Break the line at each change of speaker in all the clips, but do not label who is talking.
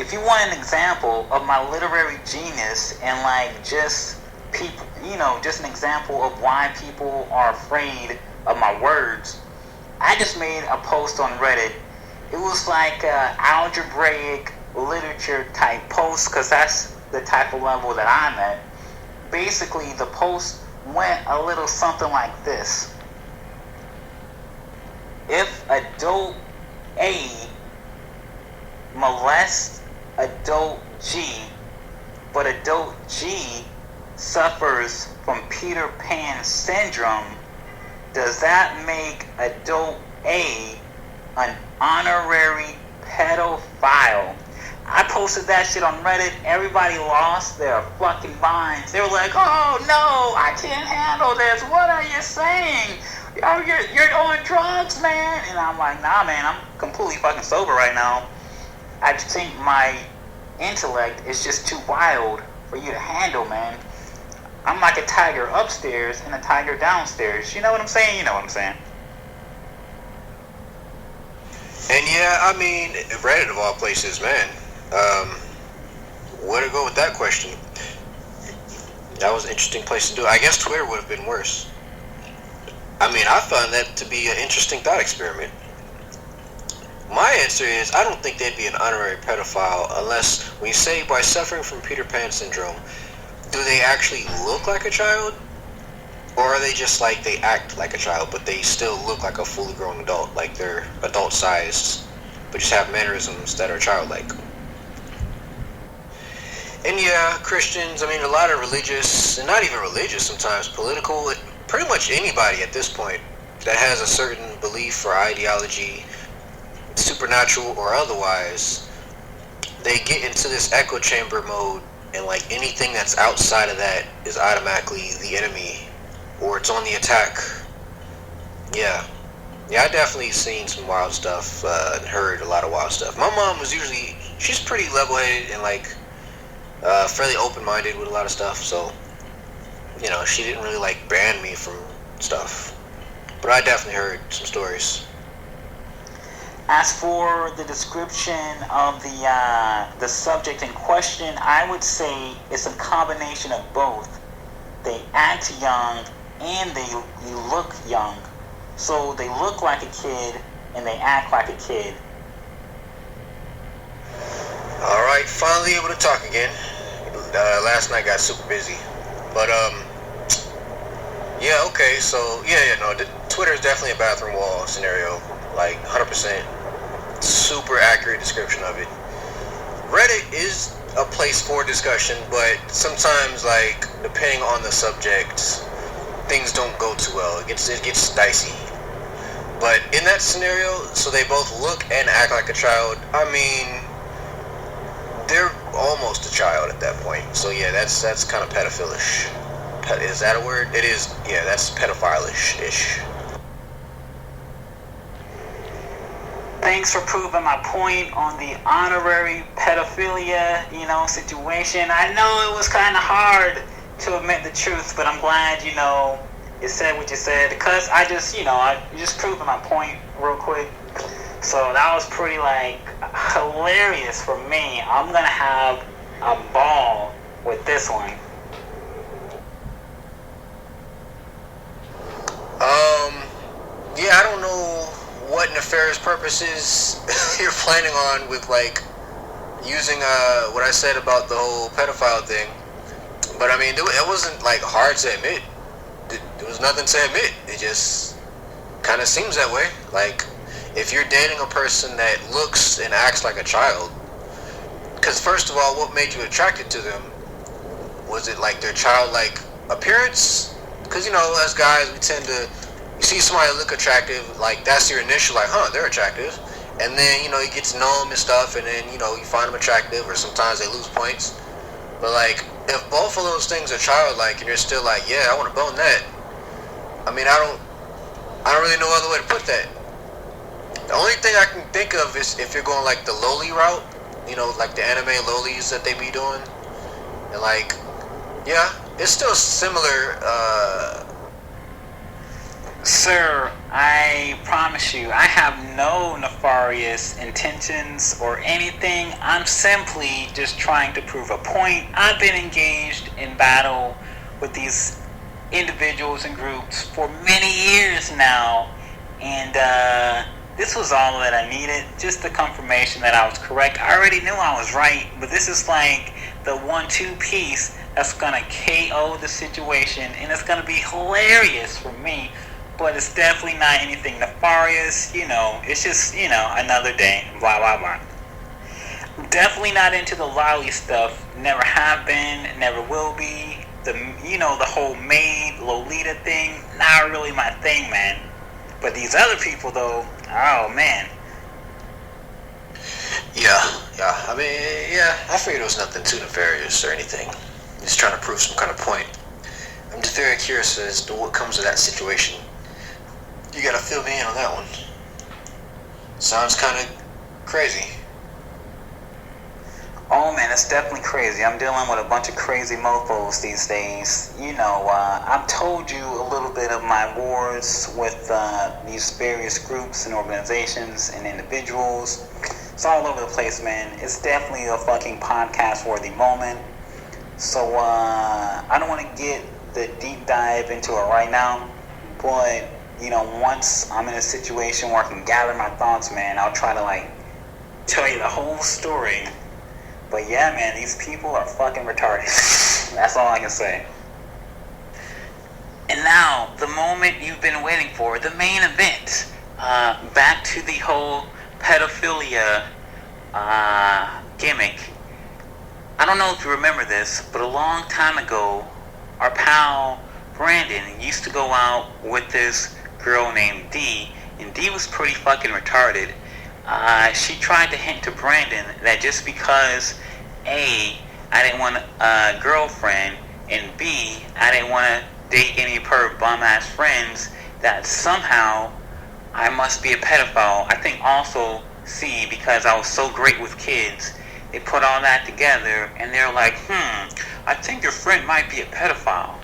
if you want an example of my literary genius and like just people, just an example of why people are afraid of my words, I just made a post on Reddit. It was like algebraic literature type post because that's the type of level that I'm at. Basically, the post went a little something like this. If adult A molests adult G, but adult G suffers from Peter Pan syndrome, does that make adult A an honorary pedophile? I posted that shit on Reddit. Everybody lost their fucking minds. They were like, oh no, I can't handle this. What are you saying? You're on drugs, man. And I'm like, nah, man, I'm completely fucking sober right now. I just think my intellect is just too wild for you to handle, man. I'm like a tiger upstairs and a tiger downstairs. You know what I'm saying? You know what I'm saying.
And yeah, I mean, Reddit of all places, man. Where to go with that question? That was an interesting place to do it. I guess Twitter would have been worse. I mean, I found that to be an interesting thought experiment. My answer is, I don't think they'd be an honorary pedophile unless, when you say by suffering from Peter Pan syndrome, do they actually look like a child? Or are they just like, they act like a child, but they still look like a fully grown adult, like they're adult-sized, but just have mannerisms that are childlike? And yeah, Christians, I mean, a lot of religious, and not even religious sometimes, political, pretty much anybody at this point that has a certain belief or ideology, supernatural or otherwise, they get into this echo chamber mode, and like anything that's outside of that is automatically the enemy, or it's on the attack. Yeah, I definitely seen some wild stuff, and heard a lot of wild stuff. My mom was usually, she's pretty level-headed and like fairly open-minded with a lot of stuff, so she didn't really like ban me from stuff, but I definitely heard some stories.
As for the description of the subject in question, I would say it's a combination of both. They act young and they look young. So they look like a kid and they act like a kid.
Alright, finally able to talk again. Last night got super busy. But yeah, okay, so Twitter is definitely a bathroom wall scenario. Like 100%. Super accurate description of it. Reddit is a place for discussion, but sometimes, like, depending on the subject, things don't go too well. It gets dicey. But in that scenario, so they both look and act like a child, I mean, they're almost a child at that point. So yeah, that's kind of pedophilish. Is that a word? It is. Yeah, that's pedophile-ish.
Thanks for proving my point on the honorary pedophilia, situation. I know it was kind of hard to admit the truth, but I'm glad, you said what you said, because I just proving my point real quick. So that was pretty, hilarious for me. I'm gonna have a ball with this one.
Yeah, I don't know what nefarious purposes you're planning on with using what I said about the whole pedophile thing, but I mean it wasn't hard to admit. There was nothing to admit. It just kind of seems that way. Like, if you're dating a person that looks and acts like a child, because first of all, what made you attracted to them? Was it their childlike appearance? Because as guys, we tend to, you see somebody look attractive, that's your initial, they're attractive. And then, you get to know them and stuff, and then, you find them attractive, or sometimes they lose points. But, if both of those things are childlike, and you're still yeah, I want to bone that, I mean, I don't really know other way to put that. The only thing I can think of is if you're going, the loli route, the anime lolis that they be doing. And, yeah, it's still similar,
Sir, I promise you, I have no nefarious intentions or anything. I'm simply just trying to prove a point. I've been engaged in battle with these individuals and groups for many years now, and this was all that I needed. Just the confirmation that I was correct. I already knew I was right, but this is like the 1-2 piece that's gonna KO the situation, and it's gonna be hilarious for me. But it's definitely not anything nefarious, it's just, another day, blah, blah, blah. Definitely not into the lolly stuff, never have been, never will be. The whole maid, Lolita thing, not really my thing, man. But these other people, though, oh, man.
Yeah. I mean, yeah, I figured it was nothing too nefarious or anything. Just trying to prove some kind of point. I'm just very curious as to what comes of that situation. You gotta fill me in on that one. Sounds kind of crazy.
Oh man, it's definitely crazy. I'm dealing with a bunch of crazy mofos these days. I've told you a little bit of my wars with these various groups and organizations and individuals. It's all over the place, man. It's definitely a fucking podcast-worthy moment. So I don't want to get the deep dive into it right now, but once I'm in a situation where I can gather my thoughts, man, I'll try to tell you the whole story. But yeah, man, these people are fucking retarded. That's all I can say. And now, the moment you've been waiting for, the main event. Back to the whole pedophilia gimmick. I don't know if you remember this, but a long time ago, our pal Brandon used to go out with this girl named D, and D was pretty fucking retarded. She tried to hint to Brandon that just because A, I didn't want a girlfriend, and B, I didn't want to date any of her bum-ass friends, that somehow I must be a pedophile. I think also C, because I was so great with kids, they put all that together, and they're like, I think your friend might be a pedophile.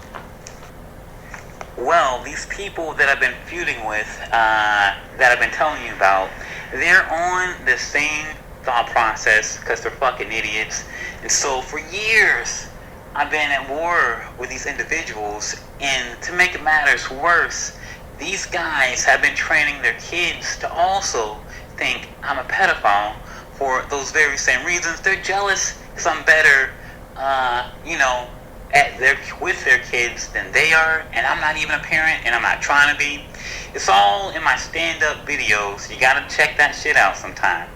Well, these people that I've been feuding with, that I've been telling you about, they're on the same thought process because they're fucking idiots. And so for years, I've been at war with these individuals. And to make matters worse, these guys have been training their kids to also think I'm a pedophile for those very same reasons. They're jealous because I'm better, with their kids than they are, and I'm not even a parent, and I'm not trying to be. It's all in my stand-up videos. You gotta check that shit out sometime.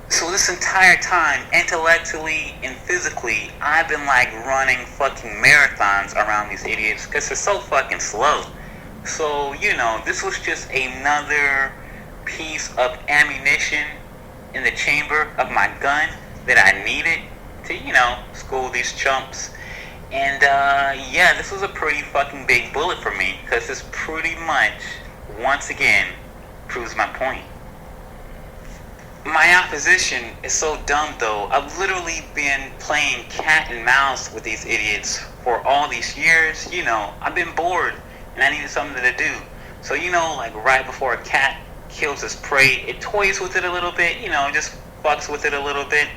So this entire time, intellectually and physically, I've been running fucking marathons around these idiots because they're so fucking slow. So, this was just another piece of ammunition in the chamber of my gun that I needed to, school these chumps. And, this was a pretty fucking big bullet for me, because this pretty much, once again, proves my point. My opposition is so dumb, though. I've literally been playing cat and mouse with these idiots for all these years. I've been bored, and I needed something to do. So, right before a cat kills its prey, it toys with it a little bit, just fucks with it a little bit.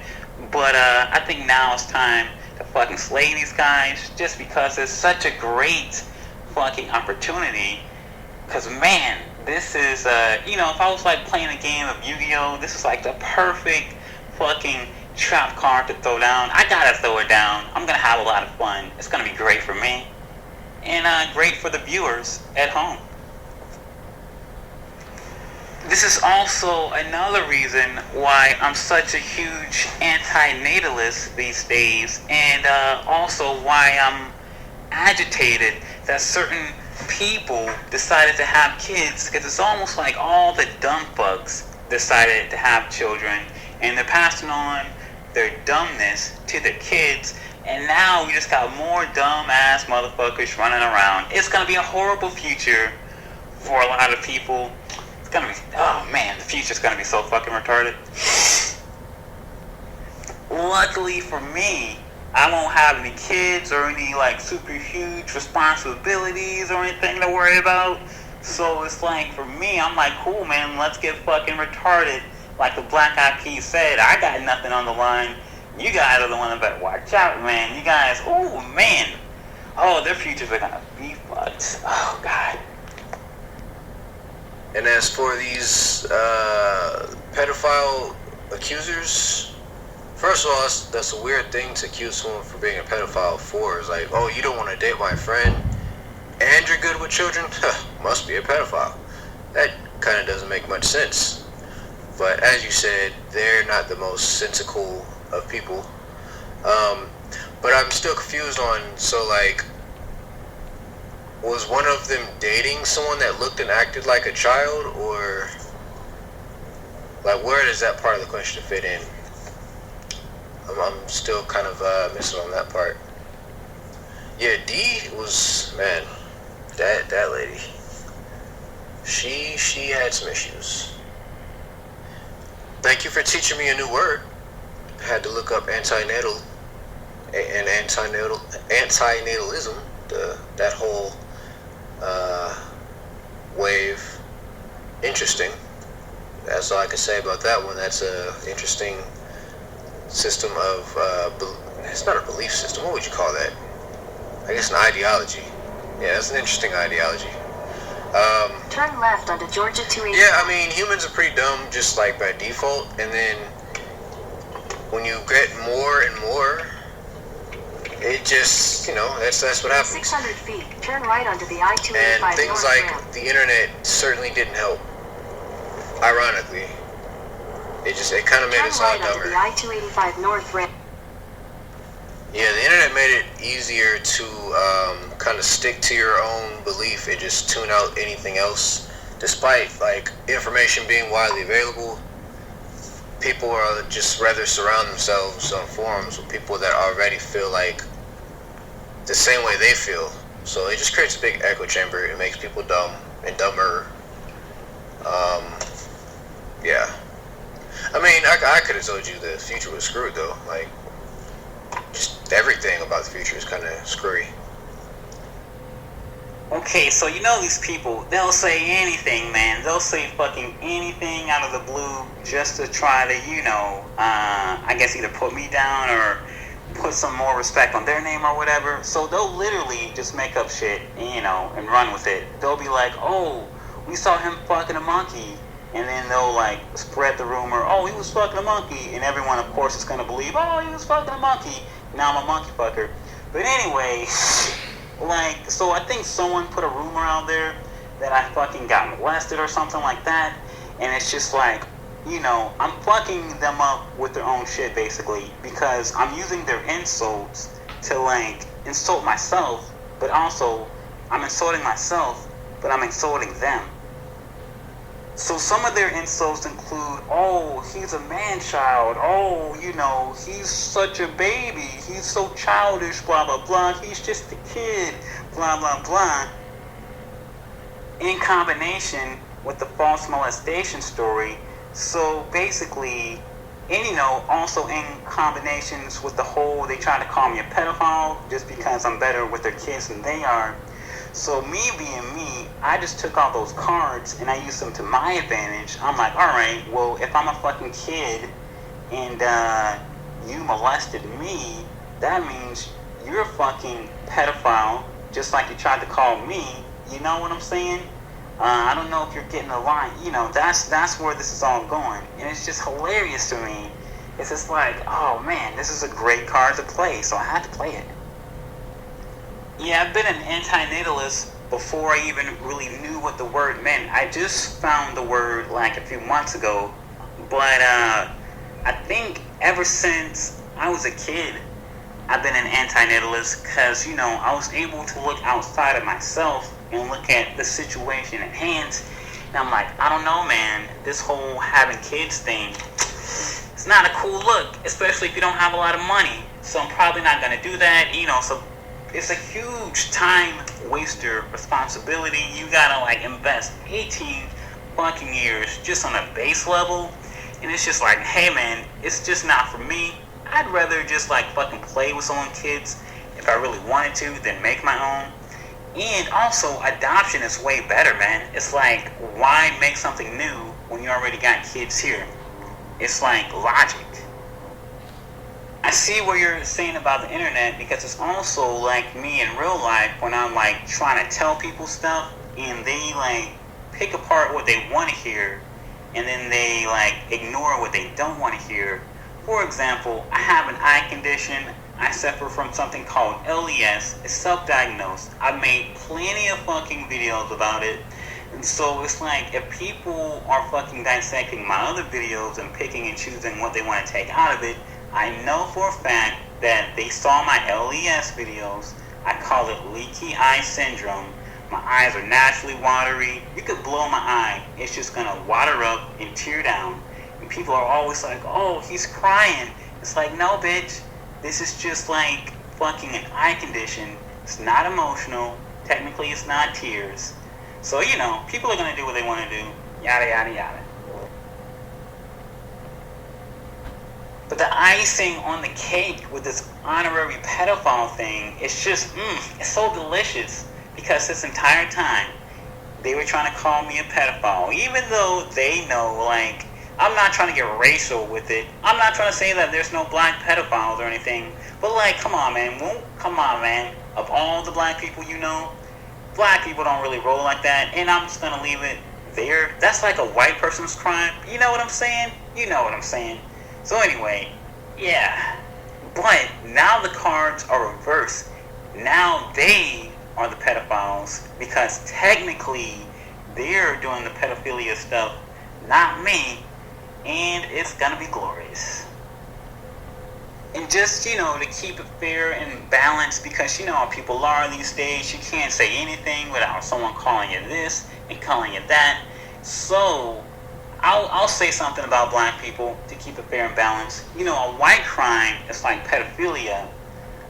But I think now it's time to fucking slay these guys, just because it's such a great fucking opportunity. Because, man, this is, if I was playing a game of Yu-Gi-Oh!, this is the perfect fucking trap card to throw down. I gotta throw it down. I'm gonna have a lot of fun. It's gonna be great for me, and great for the viewers at home. This is also another reason why I'm such a huge anti-natalist these days, and also why I'm agitated that certain people decided to have kids, because it's almost like all the dumb fucks decided to have children, and they're passing on their dumbness to their kids, and now we just got more dumb-ass motherfuckers running around. It's going to be a horrible future for a lot of people. Oh man, the future's gonna be so fucking retarded. Luckily for me, I won't have any kids or any like super huge responsibilities or anything to worry about. So it's like for me, I'm like, cool, man. Let's get fucking retarded. Like the Black Eyed Peas said, I got nothing on the line. You guys are the one that better watch out, man. You guys, oh man, oh their futures are gonna be fucked. Oh god.
And as for these pedophile accusers, first of all, that's a weird thing to accuse someone for being a pedophile for. It's like, oh, you don't want to date my friend, and you're good with children? Must be a pedophile. That kind of doesn't make much sense. But as you said, they're not the most sensical of people. But I'm still confused on, so like, was one of them dating someone that looked and acted like a child, or like where does that part of the question fit in? I'm still kind of missing on that part. Yeah, D was, man, that lady. She had some issues. Thank you for teaching me a new word. I had to look up antenatal and antinatalism, that whole wave. Interesting. That's all I can say about that one. That's a interesting system of it's not a belief system. What would you call that? I guess an ideology. Yeah, that's an interesting ideology.
Turn left onto Georgia 280.
Yeah, I mean, humans are pretty dumb just like by default, and then when you get more and more, it just, that's what happens.
600 feet, turn right onto the I-285
And things
North
like
ramp.
the internet certainly didn't help. Ironically, it kind of made
Turn
us all
right onto
dumber.
the I-285 North ramp.
Yeah, the internet made it easier to kind of stick to your own belief and just tune out anything else. Despite like information being widely available, people are just rather surround themselves on forums with people that already feel like the same way they feel. So it just creates a big echo chamber. It makes people dumb and dumber. Yeah. I mean, I could have told you the future was screwed though. Like, just everything about the future is kind of screwy.
Okay, so these people, they'll say anything, man. They'll say fucking anything out of the blue just to try to, I guess either put me down or put some more respect on their name or whatever. So they'll literally just make up shit, and run with it. They'll be like, oh, we saw him fucking a monkey. And then they'll like spread the rumor, oh, he was fucking a monkey. And everyone, of course, is going to believe, oh, he was fucking a monkey. Now I'm a monkey fucker. But anyway, so I think someone put a rumor out there that I fucking got molested or something like that. And it's just like, I'm fucking them up with their own shit, basically. Because I'm using their insults to, like, insult myself. But also, I'm insulting myself, but I'm insulting them. So some of their insults include, oh, he's a man-child. Oh, he's such a baby. He's so childish, blah, blah, blah. He's just a kid, blah, blah, blah. In combination with the false molestation story. So basically, and also in combinations with the whole, they try to call me a pedophile just because I'm better with their kids than they are. So me being me, I just took all those cards and I used them to my advantage. I'm like, alright, well, if I'm a fucking kid and you molested me, that means you're a fucking pedophile, just like you tried to call me. You know what I'm saying? I don't know if you're getting the line. That's where this is all going. And it's just hilarious to me. It's just like, oh man, this is a great card to play, so I had to play it. Yeah, I've been an antinatalist before I even really knew what the word meant. I just found the word like a few months ago. But I think ever since I was a kid, I've been an antinatalist because, I was able to look outside of myself and look at the situation at hand. And I'm like, I don't know, man, this whole having kids thing, it's not a cool look, especially if you don't have a lot of money. So I'm probably not going to do that, so it's a huge time waster responsibility. You gotta like invest 18 fucking years just on a base level. And it's just like, hey man, it's just not for me. I'd rather just like fucking play with someone's kids if I really wanted to than make my own. And also, adoption is way better, man. It's like, why make something new when you already got kids here? It's like logic. I see what you're saying about the internet, because it's also like me in real life when I'm like trying to tell people stuff and they like pick apart what they want to hear and then they like ignore what they don't want to hear. For example, I have an eye condition. I suffer from something called LES. It's self-diagnosed. I've made plenty of fucking videos about it. And so it's like, if people are fucking dissecting my other videos and picking and choosing what they want to take out of it, I know for a fact that they saw my LES videos. I call it leaky eye syndrome. My eyes are naturally watery. You could blow my eye, it's just gonna water up and tear down. And people are always like, oh, he's crying. It's like, no, bitch. This is just like fucking an eye condition. It's not emotional. Technically, it's not tears. So, you know, people are gonna do what they want to do. Yada, yada, yada. But the icing on the cake with this honorary pedophile thing, it's just, it's so delicious. Because this entire time, they were trying to call me a pedophile. Even though they know, like, I'm not trying to get racial with it. I'm not trying to say that there's no black pedophiles or anything. But, like, come on, man. Come on, man. Of all the black people you know, black people don't really roll like that. And I'm just going to leave it there. That's like a white person's crime. You know what I'm saying? You know what I'm saying. So anyway, yeah. But now the cards are reversed. Now they are the pedophiles, because technically they're doing the pedophilia stuff, not me, and it's gonna be glorious. And just, you know, to keep it fair and balanced, because you know how people are these days, you can't say anything without someone calling you this and calling you that. So I'll say something about black people to keep it fair and balanced. You know, a white crime is like pedophilia.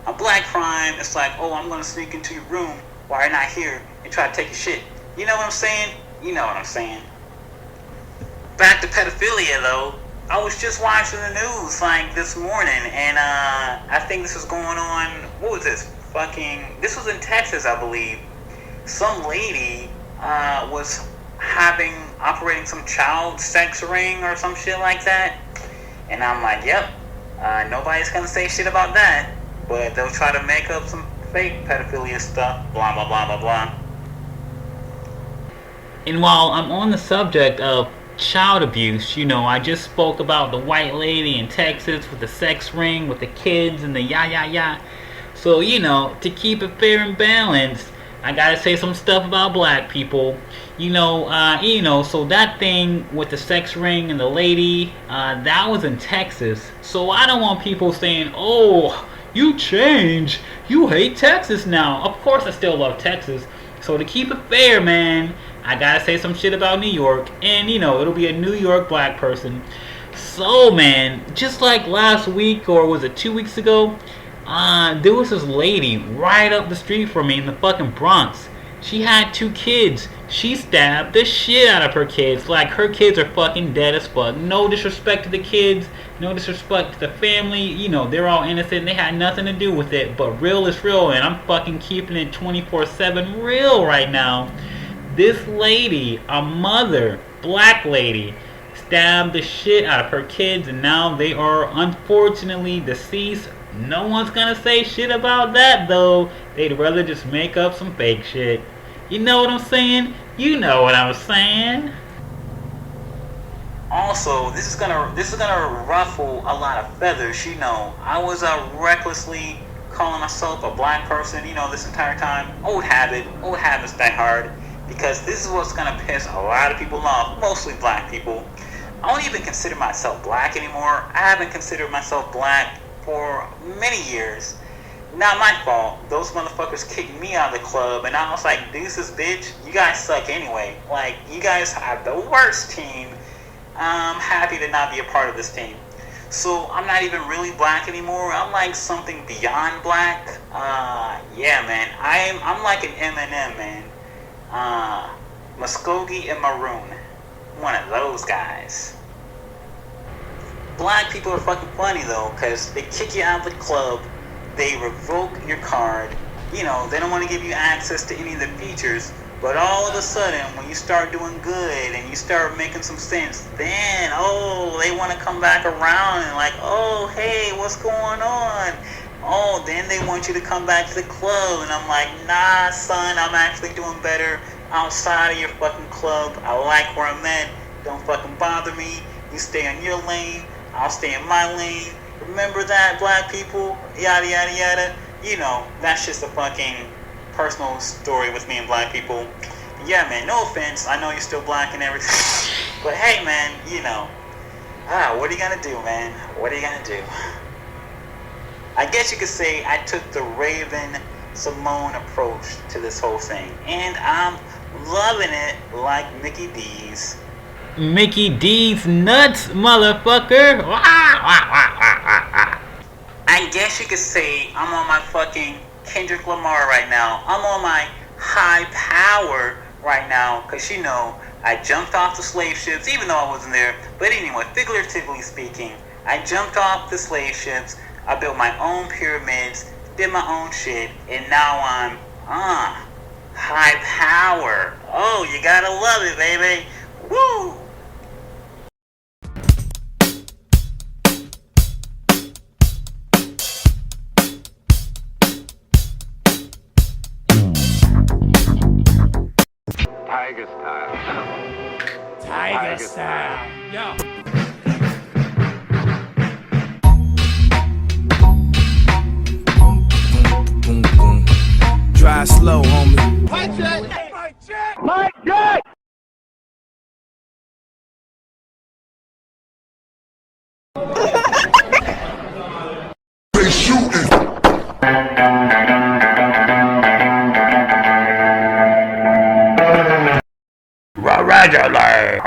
A black crime, it's like, oh, I'm going to sneak into your room while you're not here and try to take your shit. You know what I'm saying? You know what I'm saying. Back to pedophilia, though. I was just watching the news, like, this morning, and I think this was going on, what was this? This was in Texas, I believe. Some lady was operating some child sex ring or some shit like that. And I'm like, yep, nobody's going to say shit about that. But they'll try to make up some fake pedophilia stuff, blah, blah, blah, blah, blah. And while I'm on the subject of child abuse, you know, I just spoke about the white lady in Texas with the sex ring, with the kids and the ya. So, you know, to keep it fair and balanced, I gotta say some stuff about black people. You know, so that thing with the sex ring and the lady, that was in Texas. So I don't want people saying, oh, you changed. You hate Texas now. Of course I still love Texas. So to keep it fair, man, I gotta say some shit about New York. And, you know, it'll be a New York black person. So, man, just like last week, or was it 2 weeks ago, there was this lady right up the street from me in the fucking Bronx. She had 2 kids. She stabbed the shit out of her kids. Like, her kids are fucking dead as fuck. No disrespect to the kids. No disrespect to the family. You know, they're all innocent. They had nothing to do with it. But real is real. And I'm fucking keeping it 24/7 real right now. This lady, a mother, black lady, stabbed the shit out of her kids. And now they are unfortunately deceased. No one's gonna say shit about that, though. They'd rather just make up some fake shit. You know what I'm saying? You know what I'm saying. Also, this is gonna ruffle a lot of feathers. You know, I was recklessly calling myself a black person. You know, this entire time. Old habits die hard. Because this is what's gonna piss a lot of people off. Mostly black people. I don't even consider myself black anymore. I haven't considered myself black for many years. Not my fault. Those motherfuckers kicked me out of the club, and I was like, deuces, bitch, you guys suck anyway. Like, you guys have the worst team. I'm happy to not be a part of this team. So I'm not even really black anymore. I'm like something beyond black. Yeah, man. I'm like an M&M, man. Muskogee and maroon. One of those guys. black people are fucking funny though, because they kick you out of the club, they revoke your card, you know, they don't want to give you access to any of the features, but all of a sudden, when you start doing good and you start making some sense, then, oh, they want to come back around and like, oh, hey, what's going on? Oh, then they want you to come back to the club, and I'm like, nah, son, I'm actually doing better outside of your fucking club. I like where I'm at. Don't fucking bother me. You stay in your lane, I'll stay in my lane. Remember that, black people? Yada, yada, yada. You know, that's just a fucking personal story with me and black people. Yeah, man, no offense. I know you're still black and everything. But hey, man, you know. What are you gonna do, man? What are you gonna do? I guess you could say I took the Raven Simone approach to this whole thing. And I'm loving it like Mickey D's.
Mickey D's nuts, motherfucker.
I guess you could say I'm on my fucking Kendrick Lamar right now. I'm on my high power right now. Because, you know, I jumped off the slave ships, even though I wasn't there. But anyway, figuratively speaking, I jumped off the slave ships. I built my own pyramids, did my own shit, and now I'm high power. Oh, you gotta love it, baby. Woo!
Tiger style.
Tiger style. Yo.
Boom, boom. Drive slow, homie.
Punch it! My jet!
My God!
They shooting!
Regular.